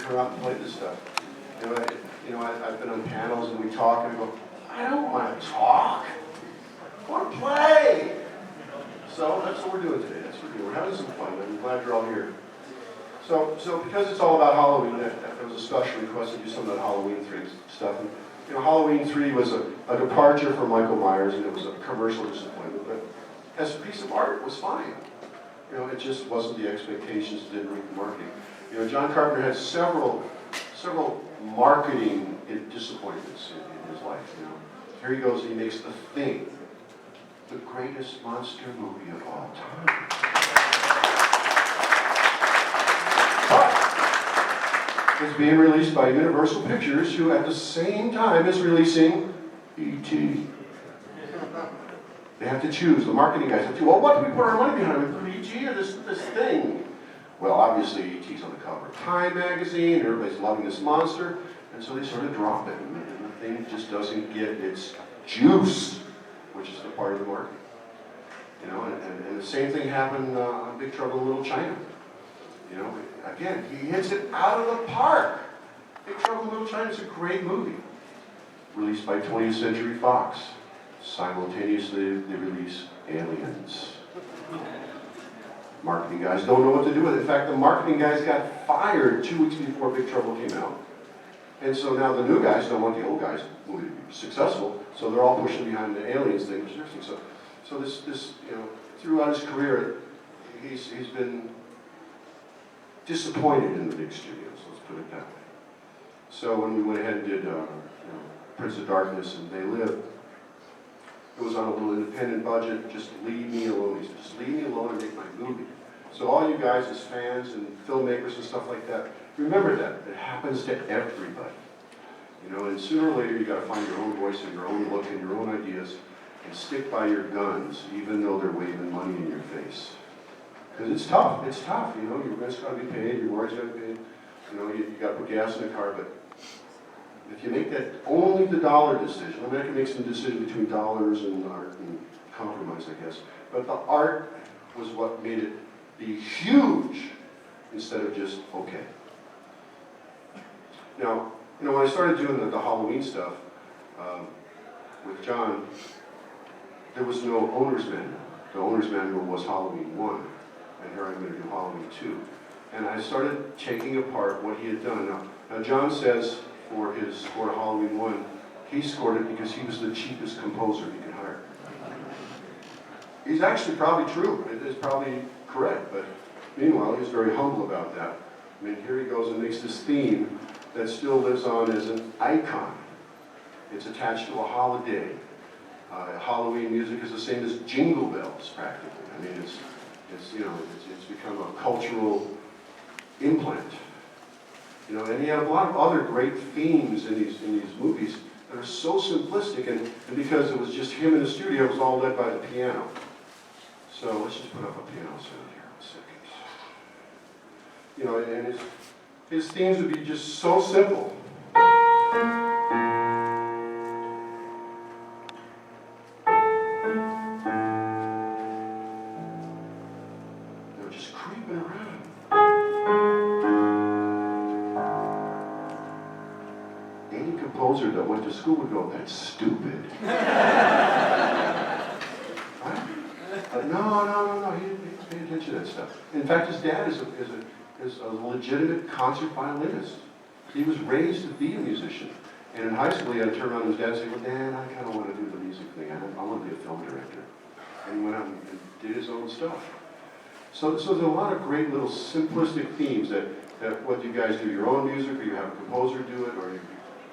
come out and play this stuff. I've been on panels and we talk and I go, I don't want to talk. I want to play. So that's what we're doing today. That's what we're doing. We're having some fun. I'm glad you're all here. So because it's all about Halloween, there was a special request to do some of that Halloween 3 stuff. And, Halloween 3 was a departure from Michael Myers, and it was a commercial disappointment. But as a piece of art, it was fine. It just wasn't the expectations. It didn't meet the marketing. John Carpenter had several marketing disappointments in his life. Here he goes. He makes The Thing, the greatest monster movie of all time. It's being released by Universal Pictures, who at the same time is releasing E.T. They have to choose. The marketing guys have to, well, what do we put our money behind? We put E.T. or this thing? Well, obviously E.T.'s on the cover of Time magazine, everybody's loving this monster, and so they sort of drop it, and the thing just doesn't get its juice, which is the part of the market. And the same thing happened on Big Trouble in Little China. Again, he hits it out of the park. Big Trouble in Little China is a great movie. Released by 20th Century Fox. Simultaneously, they release Aliens. Marketing guys don't know what to do with it. In fact, the marketing guys got fired 2 weeks before Big Trouble came out. And so now the new guys don't want the old guys' movie to be successful, so they're all pushing behind the Aliens thing, which is interesting. So this throughout his career, he's been disappointed in the big studios, let's put it that way. So when we went ahead and did Prince of Darkness and They Live, it was on a little independent budget. Just leave me alone. He said, just leave me alone and make my movie. So all you guys as fans and filmmakers and stuff like that, remember that. It happens to everybody. And sooner or later you got to find your own voice and your own look and your own ideas and stick by your guns, even though they're waving money in your face. Because it's tough. It's tough. Your rent's got to be paid, your mortgage got to be paid. You got to put gas in the car, but if you make that only the dollar decision, I can make some decision between dollars and art and compromise, I guess. But the art was what made it be huge instead of just okay. Now, when I started doing the Halloween stuff with John, there was no owner's manual. The owner's manual was Halloween 1, and here I'm going to do Halloween 2. And I started taking apart what he had done. Now John says for his score to Halloween 1, he scored it because he was the cheapest composer he could hire. He's actually probably true. It is probably correct, but meanwhile, he's very humble about that. Here he goes and makes this theme that still lives on as an icon. It's attached to a holiday. Halloween music is the same as Jingle Bells, practically. It's become a cultural implant. And he had a lot of other great themes in these movies that are so simplistic, and because it was just him in the studio, it was all led by the piano. So let's just put up a piano sound here in a second. And his themes would be just so simple. They're just creeping around. Any composer that went to school would go, that's stupid. Right? No, he didn't pay attention to that stuff. In fact, his dad is a legitimate concert violinist. He was raised to be a musician. And in high school, he had to turn around to his dad and say, well, Dad, I kind of want to do the music thing. I want to be a film director. And he went out and did his own stuff. So there's a lot of great little simplistic themes that whether you guys do your own music or you have a composer do it or you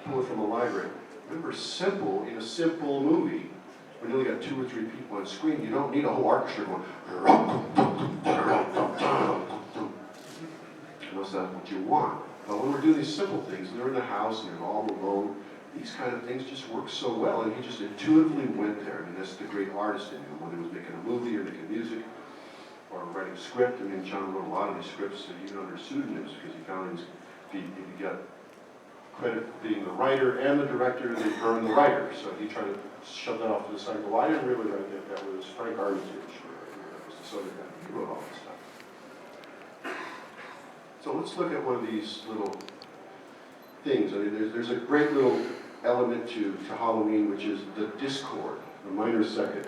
pull it from a library. Remember, simple in a simple movie, when you only got 2 or 3 people on screen, you don't need a whole orchestra going, unless that's what you want. But when we're doing these simple things, and they're in the house and they're all alone, these kind of things just work so well, and he just intuitively went there. That's the great artist in him, whether he was making a movie or making music or writing a script. John wrote a lot of these scripts even under pseudonyms because he found if he got credit for being the writer and the director, they burned the writer. So he tried to shove that off to the side. Well, I didn't really write that. That was Frank Armitage. That was the Southern guy. He wrote all this stuff. So let's look at one of these little things. I mean, there's a great little element to Halloween, which is the discord, the minor second.